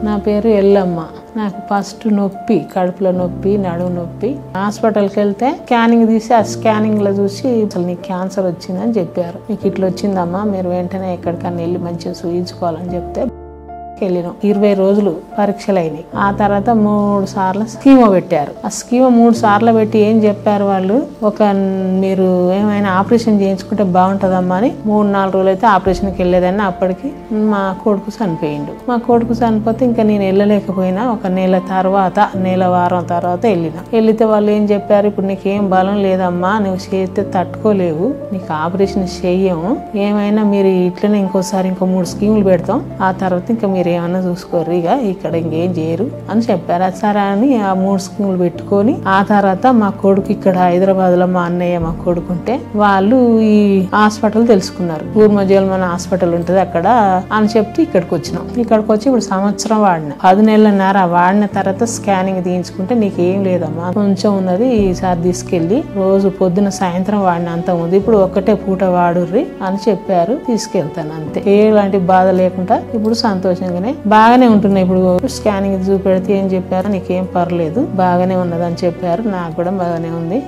నా పేరు ఎల్లమ్మ. నాకు ఫస్ట్ నొప్పి, కడుపులో నొప్పి, నడుము నొప్పి. హాస్పిటల్కి వెళ్తే స్కానింగ్ తీసి ఆ స్కానింగ్ లో చూసి అసలు నీకు క్యాన్సర్ వచ్చిందని చెప్పారు. మీకు ఇట్లా వచ్చిందమ్మా, మీరు వెంటనే ఎక్కడికన్నా వెళ్ళి మంచిగా చూయించుకోవాలని చెప్తే వెళ్ళినాం. 20 రోజులు పరీక్షలు అయినాయి. ఆ తర్వాత 3 సార్లు స్కీమో పెట్టారు. ఆ స్కీమో 3 సార్లు పెట్టి ఏం చెప్పారు వాళ్ళు, మీరు ఏమైనా ఆపరేషన్ చేయించుకుంటే బాగుంటుందమ్మా అని 3-4 రోజులు అయితే ఆపరేషన్కి వెళ్ళేదాన్ని. అప్పటికి మా కొడుకు చనిపోయిండు. మా కొడుకు చనిపోతే ఇంకా నేను వెళ్ళలేకపోయినా. ఒక నెల వారం తర్వాత వెళ్తే వాళ్ళు ఏం చెప్పారు, ఇప్పుడు నీకేం బలం లేదమ్మా, నువ్వు చేస్తే తట్టుకోలేవు, నీకు ఆపరేషన్ చెయ్యము, ఏమైనా మీరు ఇట్లనే ఇంకోసారి 3 స్కీములు పెడతాం, ఆ తర్వాత ఇంకా మీరు ఏమన్నా చూసుకోర్రు, ఇక ఇక్కడ ఇంకేం చేయరు అని చెప్పారు. సరే అని ఆ 3 స్కీములు పెట్టుకొని ఆ తర్వాత మా కొడుకు ఇక్కడ హైదరాబాద్ లో మా అన్నయ్య మా కొడుకుంటే వాళ్ళు ఈ హాస్పిటల్ తెలుసుకున్నారు. ఊర్మజల్మన హాస్పిటల్ ఉంటది అక్కడ అని చెప్తే ఇక్కడికి వచ్చినాం. ఇక్కడికి వచ్చి ఇప్పుడు సంవత్సరం వాడిన, 10 నెలలన్నర వాడిన తర్వాత స్కానింగ్ తీయించుకుంటే నీకేం లేదమ్మా, కొంచెం ఉన్నది, ఈసారి తీసుకెళ్లి రోజు పొద్దున సాయంత్రం వాడిన అంత ఉంది, ఇప్పుడు ఒక్కటే పూట వాడుర్రి అని చెప్పారు. తీసుకెళ్తాను అంతే, ఎలాంటి బాధ లేకుండా ఇప్పుడు సంతోషంగానే బాగానే ఉంటున్నాయి. ఇప్పుడు స్కానింగ్ చూపెడితే ఏం చెప్పారు, నీకేం పర్లేదు, బాగానే ఉన్నదని చెప్పారు. నాకు కూడా బాగానే ఉంది.